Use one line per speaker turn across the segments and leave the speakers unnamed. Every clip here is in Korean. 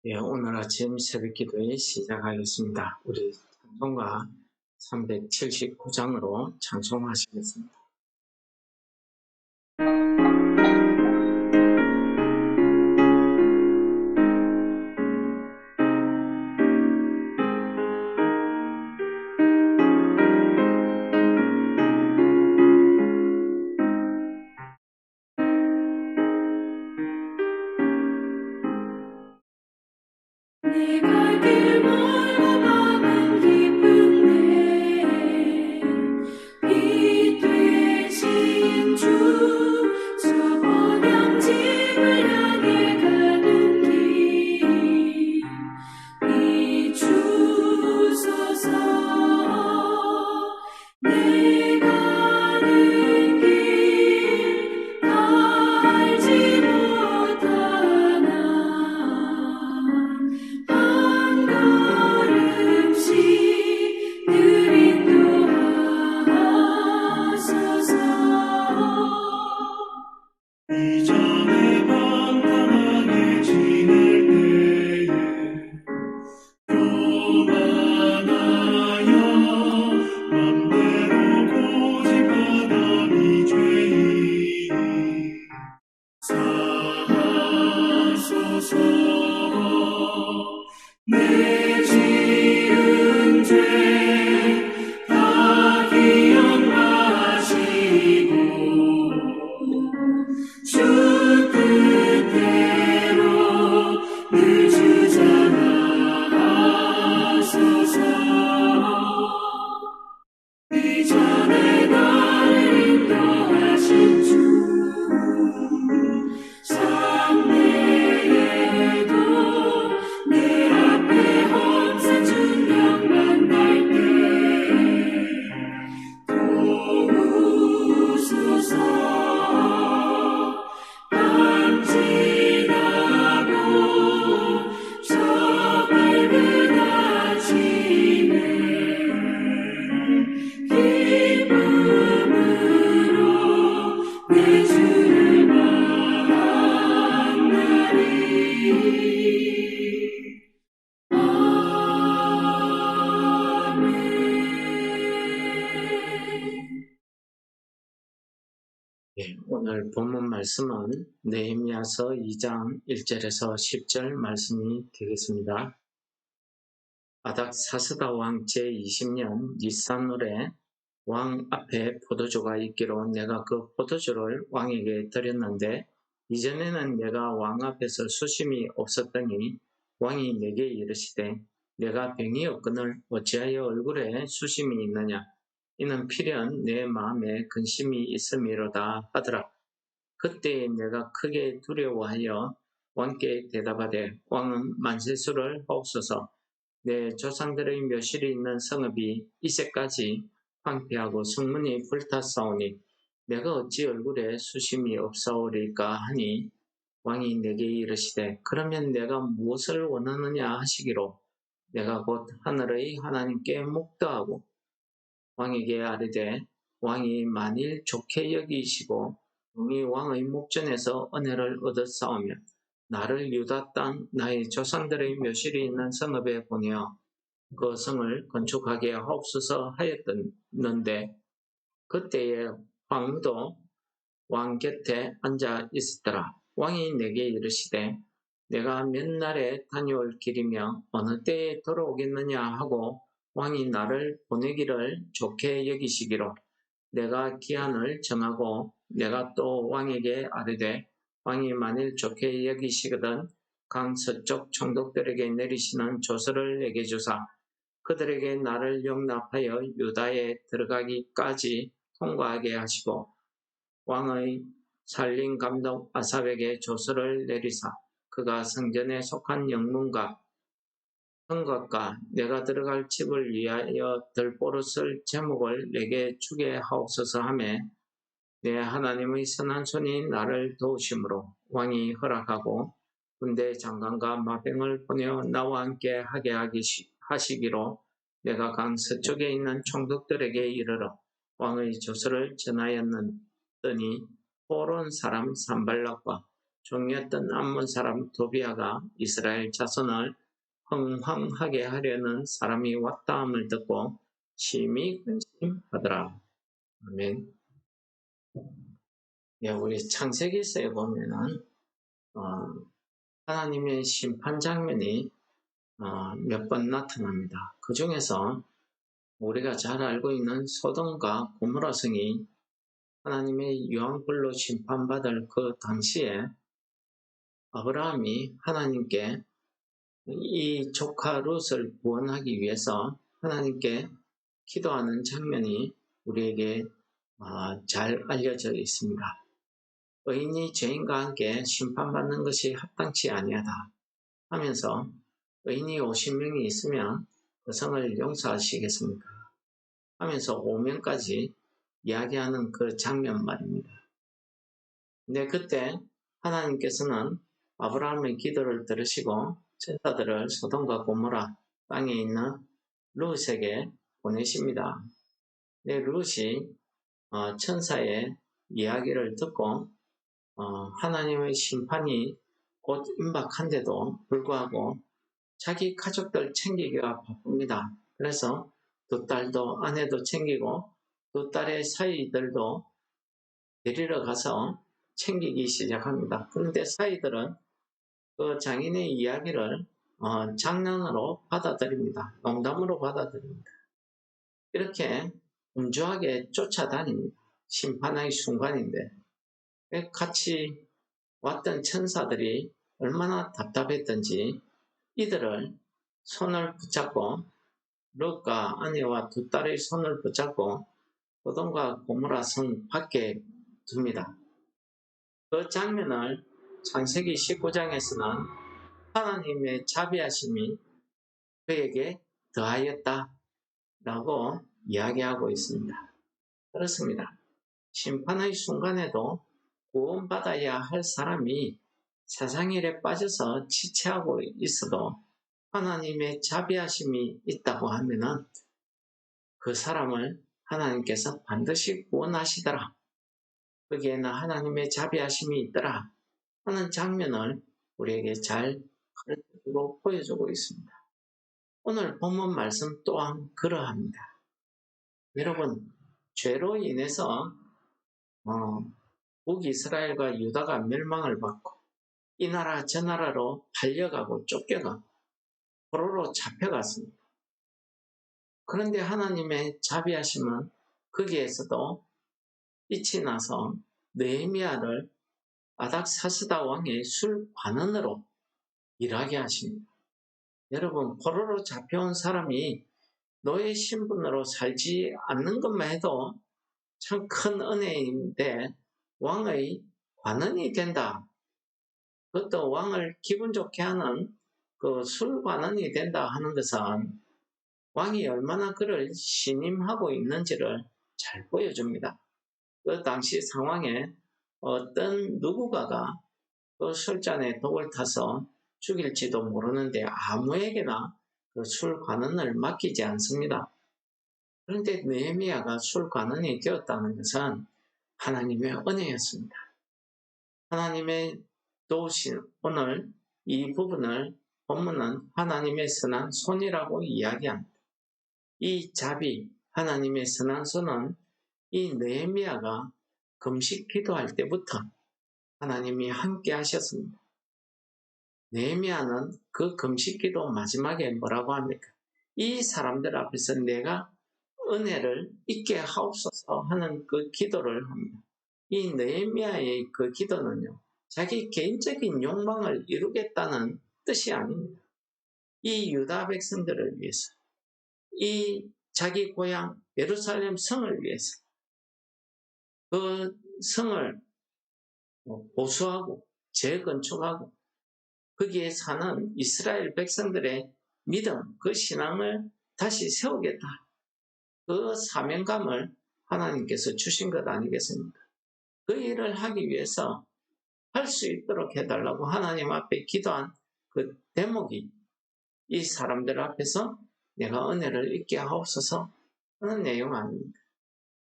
예, 오늘 아침 새벽 기도에 시작하겠습니다. 우리 찬송가 379장으로 찬송하시겠습니다.
내 갈 길 멀고 밤은 깊은데 빛 되신 주 저 번영집을 향해 가는 길 비추소서. 내 가는 길 다 알지 못하나 한 걸음씩 늘 인도하소서. 이전에 방탕하게 지낼 때에 교만하여 맘대로 고집하던 이 죄인 사하소서. 내 지은 죄 다 기억하시고 주 뜻대로 늘 주장하소서. 이전에 나를 인도하신 주 장래에도 내 앞에 홍산 중령 만날 때 도우소서. 밤 지나고 저 밝은 아침에 기쁨으로 내 주를 만나리. 아멘.
예, 오늘 본문 말씀은 느헤미야서 2장 1절에서 10절 말씀이 되겠습니다. 아닥사스다 왕 제20년 니산월에 왕 앞에 포도주가 있기로 내가 그 포도주를 왕에게 드렸는데 이전에는 내가 왕 앞에서 수심이 없었더니 왕이 내게 이르시되 내가 병이 없거늘 어찌하여 얼굴에 수심이 있느냐 이는 필연 내 마음에 근심이 있음이로다 하더라. 그때 내가 크게 두려워하여 왕께 대답하되 왕은 만세수를 하옵소서. 내 조상들의 묘실이 있는 성읍이 이새까지 황폐하고 성문이 불탔사오니 내가 어찌 얼굴에 수심이 없사오리까 하니 왕이 내게 이르시되 그러면 내가 무엇을 원하느냐 하시기로 내가 곧 하늘의 하나님께 묵도하고 왕에게 아뢰되 왕이 만일 좋게 여기시고 종이 왕의 목전에서 은혜를 얻었사오며 나를 유다 땅 나의 조상들의 묘실이 있는 성읍에 보내어 그 성을 건축하게 하옵소서 하였는데 그때에 왕도 왕 곁에 앉아 있었더라. 왕이 내게 이르시되 내가 몇 날에 다녀올 길이며 어느 때에 돌아오겠느냐 하고 왕이 나를 보내기를 좋게 여기시기로 내가 기한을 정하고 내가 또 왕에게 아뢰되 왕이 만일 좋게 여기시거든 강 서쪽 총독들에게 내리시는 조서를 내게 주사 그들에게 나를 용납하여 유다에 들어가기까지 통과하게 하시고 왕의 살림 감독 아삽에게 조서를 내리사 그가 성전에 속한 영문과 성곽과 내가 들어갈 집을 위하여 들보릇을 제목을 내게 주게 하옵소서 하매 내 하나님의 선한 손이 나를 도우심으로 왕이 허락하고 군대 장관과 마병을 보내어 나와 함께 하게 하시기로 내가 강 서쪽에 있는 총독들에게 이르러 왕의 조서를 전하였더니 호론 사람 산발락과 종이었던 암몬 사람 도비아가 이스라엘 자손을 흥황하게 하려는 사람이 왔다함을 듣고 심히 근심하더라. 아멘. 예, 우리 창세기서에 보면은 하나님의 심판 장면이 몇 번 나타납니다. 그 중에서 우리가 잘 알고 있는 소돔과 고모라 성이 하나님의 유황불로 심판받을 그 당시에 아브라함이 하나님께 이 조카 롯을 구원하기 위해서 하나님께 기도하는 장면이 우리에게 잘 알려져 있습니다. 의인이 죄인과 함께 심판받는 것이 합당치 아니하다 하면서 의인이 50명이 있으면 그 성을 용서하시겠습니까? 하면서 5명까지 이야기하는 그 장면 말입니다. 근데 그때 하나님께서는 아브라함의 기도를 들으시고 천사들을 소돔과 고모라 땅에 있는 룻에게 보내십니다. 근데 룻이 천사의 이야기를 듣고 하나님의 심판이 곧 임박한데도 불구하고 자기 가족들 챙기기가 바쁩니다. 그래서 두 딸도 아내도 챙기고 두 딸의 사위들도 데리러 가서 챙기기 시작합니다. 그런데 사위들은 그 장인의 이야기를 장난으로 받아들입니다. 농담으로 받아들입니다. 이렇게 분주하게 쫓아다닙니다. 심판의 순간인데 같이 왔던 천사들이 얼마나 답답했던지 이들을 손을 붙잡고 롯과 아내와 두 딸의 손을 붙잡고 소돔과 고모라 성 밖에 둡니다. 그 장면을 창세기 19장에서는 하나님의 자비하심이 그에게 더하였다라고 이야기하고 있습니다. 그렇습니다. 심판의 순간에도 구원받아야 할 사람이 세상일에 빠져서 지체하고 있어도 하나님의 자비하심이 있다고 하면은 그 사람을 하나님께서 반드시 구원하시더라. 거기에는 하나님의 자비하심이 있더라 하는 장면을 우리에게 잘 가르쳐주고 보여주고 있습니다. 오늘 본문 말씀 또한 그러합니다. 여러분, 죄로 인해서 북이스라엘과 유다가 멸망을 받고 이 나라 저 나라로 팔려가고 쫓겨가고 포로로 잡혀갔습니다. 그런데 하나님의 자비하심은 거기에서도 빛이 나서 느헤미야를 아닥사스다 왕의 술 관원으로 일하게 하십니다. 여러분, 포로로 잡혀온 사람이 노예 신분으로 살지 않는 것만 해도 참 큰 은혜인데 왕의 관원이 된다. 그것도 왕을 기분 좋게 하는 그 술 관원이 된다 하는 것은 왕이 얼마나 그를 신임하고 있는지를 잘 보여줍니다. 그 당시 상황에 어떤 누구가가 그 술잔에 독을 타서 죽일지도 모르는데 아무에게나 그 술 관원을 맡기지 않습니다. 그런데 느헤미야가 술 관원이 되었다는 것은 하나님의 은혜였습니다. 하나님의 도우신 오늘 이 부분을 본문은 하나님의 선한 손이라고 이야기합니다. 이 자비, 하나님의 선한 손은 이 느헤미야가 금식 기도할 때부터 하나님이 함께 하셨습니다. 느헤미야는 그 금식 기도 마지막에 뭐라고 합니까? 이 사람들 앞에서 내가 은혜를 잊게 하옵소서 하는 그 기도를 합니다. 이 느헤미야의 그 기도는요, 자기 개인적인 욕망을 이루겠다는 뜻이 아닙니다. 이 유다 백성들을 위해서, 이 자기 고향 예루살렘 성을 위해서 그 성을 보수하고 재건축하고 거기에 사는 이스라엘 백성들의 믿음, 그 신앙을 다시 세우겠다. 그 사명감을 하나님께서 주신 것 아니겠습니까? 그 일을 하기 위해서 할 수 있도록 해달라고 하나님 앞에 기도한 그 대목이 이 사람들 앞에서 내가 은혜를 잊게 하옵소서 하는 내용 아닙니까?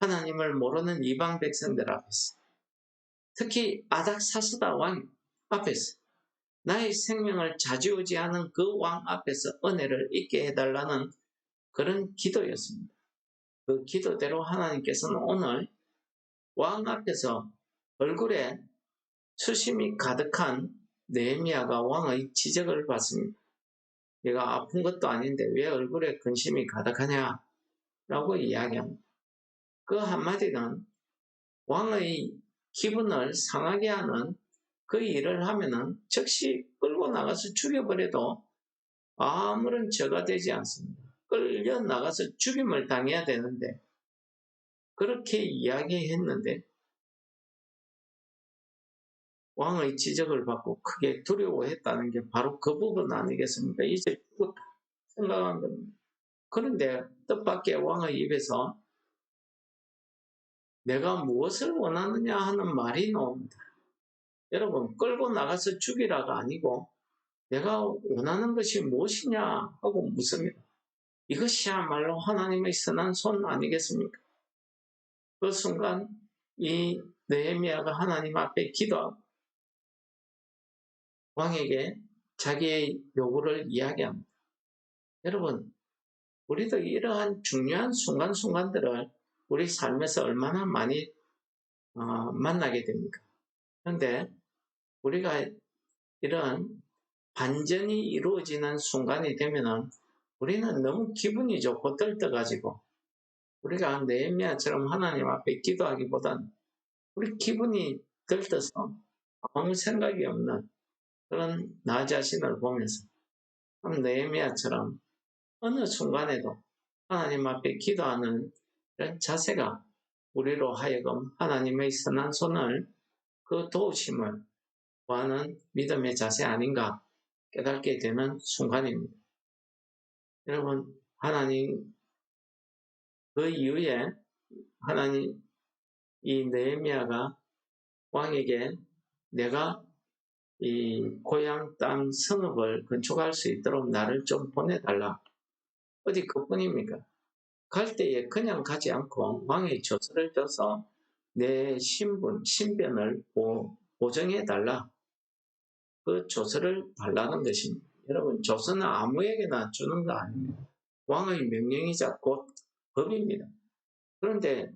하나님을 모르는 이방 백성들 앞에서 특히 아닥사스다 왕, 앞에서 나의 생명을 좌지우지하는 그 왕 앞에서 은혜를 잊게 해달라는 그런 기도였습니다. 그 기도대로 하나님께서는 오늘 왕 앞에서 얼굴에 수심이 가득한 느헤미야가 왕의 지적을 받습니다. 얘가 아픈 것도 아닌데 왜 얼굴에 근심이 가득하냐? 라고 이야기합니다. 그 한마디는 왕의 기분을 상하게 하는 그 일을 하면은 즉시 끌고 나가서 죽여버려도 아무런 죄가 되지 않습니다. 끌려 나가서 죽임을 당해야 되는데 그렇게 이야기했는데 왕의 지적을 받고 크게 두려워했다는 게 바로 그 부분 아니겠습니까? 이제 죽었다 생각한 겁니다. 그런데 뜻밖의 왕의 입에서 내가 무엇을 원하느냐 하는 말이 나옵니다. 여러분, 끌고 나가서 죽이라가 아니고 내가 원하는 것이 무엇이냐 하고 묻습니다. 이것이야말로 하나님의 선한 손 아니겠습니까? 그 순간 이 느헤미야가 하나님 앞에 기도하고 왕에게 자기의 요구를 이야기합니다. 여러분, 우리도 이러한 중요한 순간순간들을 우리 삶에서 얼마나 많이 만나게 됩니까? 그런데 우리가 이런 반전이 이루어지는 순간이 되면은 우리는 너무 기분이 좋고 들떠가지고 우리가 느헤미야처럼 하나님 앞에 기도하기보다는 우리 기분이 들떠서 아무 생각이 없는 그런 나 자신을 보면서 느헤미야처럼 어느 순간에도 하나님 앞에 기도하는 이런 자세가 우리로 하여금 하나님의 선한 손을 그 도우심을 구하는 믿음의 자세 아닌가 깨닫게 되는 순간입니다. 여러분, 하나님 그 이후에 하나님 이 느헤미야가 왕에게 내가 이 고향 땅 성읍을 건축할 수 있도록 나를 좀 보내달라. 어디 그뿐입니까? 갈 때에 그냥 가지 않고 왕의 조서를 줘서 내 신변을 보정해달라. 그 조서를 달라는 것입니다. 여러분, 조서는 아무에게나 주는 거 아닙니다. 왕의 명령이자 곧 법입니다. 그런데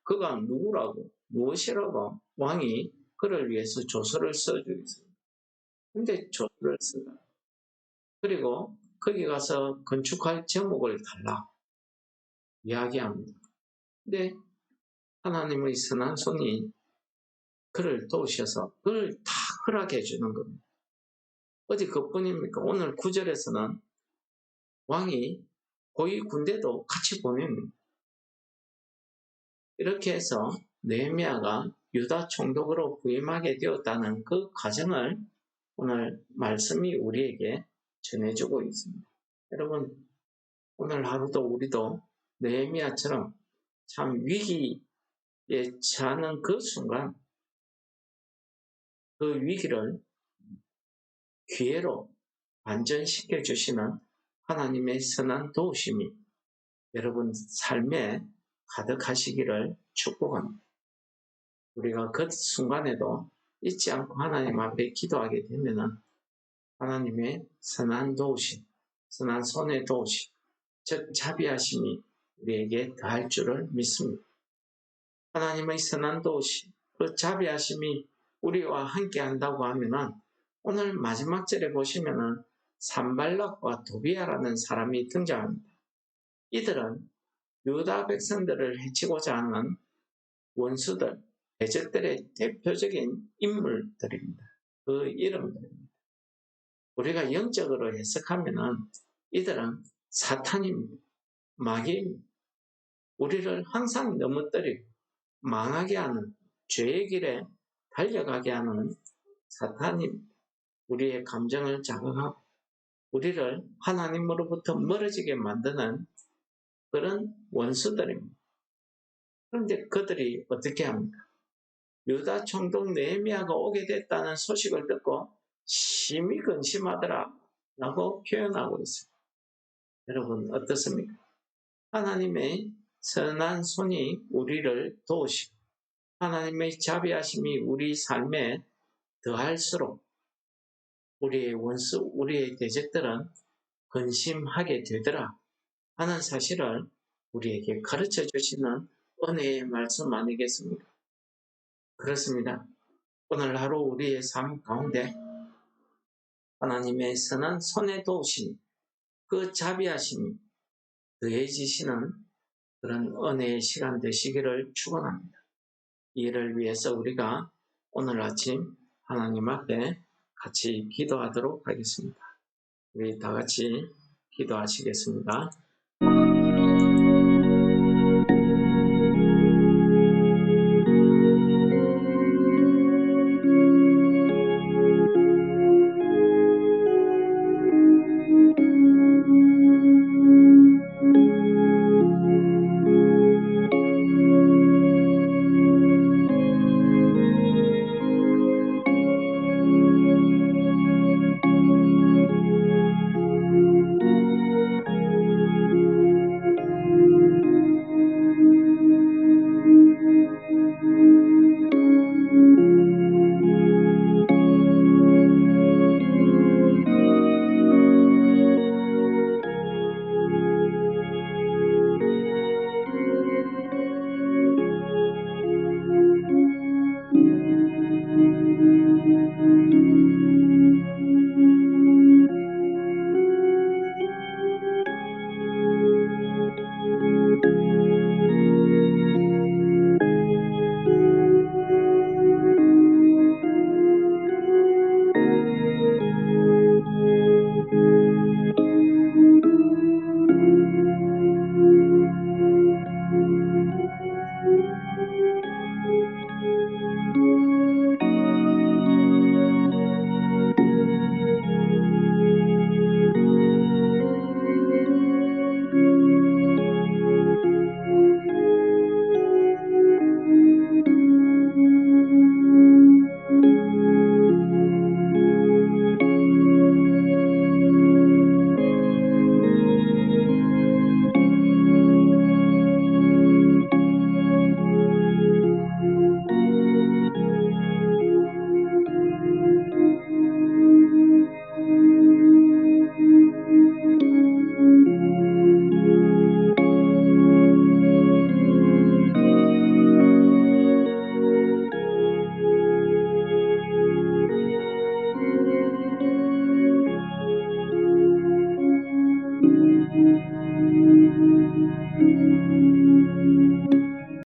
그가 누구라고 무엇이라고 왕이 그를 위해서 조서를 써주겠습니다. 근데 조서를 쓰다. 그리고 거기 가서 건축할 제목을 달라 이야기합니다. 근데 하나님의 선한 손이 그를 도우셔서 그를 다 허락해 주는 겁니다. 어디 그뿐입니까? 오늘 9절에서는 왕이 고위 군대도 같이 보냅니다. 이렇게 해서 느헤미야가 유다 총독으로 부임하게 되었다는 그 과정을 오늘 말씀이 우리에게 전해주고 있습니다. 여러분, 오늘 하루도 우리도 느헤미야처럼 참 위기에 처하는 그 순간 그 위기를 기회로 반전시켜 주시는 하나님의 선한 도우심이 여러분 삶에 가득하시기를 축복합니다. 우리가 그 순간에도 잊지 않고 하나님 앞에 기도하게 되면 하나님의 선한 도우심, 선한 손의 도우심, 즉 자비하심이 우리에게 더할 줄을 믿습니다. 하나님의 선한 도우심, 그 자비하심이 우리와 함께 한다고 하면은 오늘 마지막 절에 보시면은 산발락과 도비아라는 사람이 등장합니다. 이들은 유다 백성들을 해치고자 하는 원수들, 대적들의 대표적인 인물들입니다. 그 이름들입니다. 우리가 영적으로 해석하면은 이들은 사탄입니다. 마귀입니다. 우리를 항상 넘어뜨리고 망하게 하는 죄의 길에 달려가게 하는 사탄입니다. 우리의 감정을 자극하고 우리를 하나님으로부터 멀어지게 만드는 그런 원수들입니다. 그런데 그들이 어떻게 합니까? 유다 총독 느헤미야가 오게 됐다는 소식을 듣고 심히 근심하더라 라고 표현하고 있습니다. 여러분 어떻습니까? 하나님의 선한 손이 우리를 도우시고 하나님의 자비하심이 우리 삶에 더할수록 우리의 원수, 우리의 대적들은 근심하게 되더라 하는 사실을 우리에게 가르쳐 주시는 은혜의 말씀 아니겠습니까? 그렇습니다. 오늘 하루 우리의 삶 가운데 하나님의 선한 손에 도우심, 그 자비하심이 더해지시는 그런 은혜의 시간 되시기를 축원합니다. 이를 위해서 우리가 오늘 아침 하나님 앞에 같이 기도하도록 하겠습니다. 우리 다 같이 기도하시겠습니다.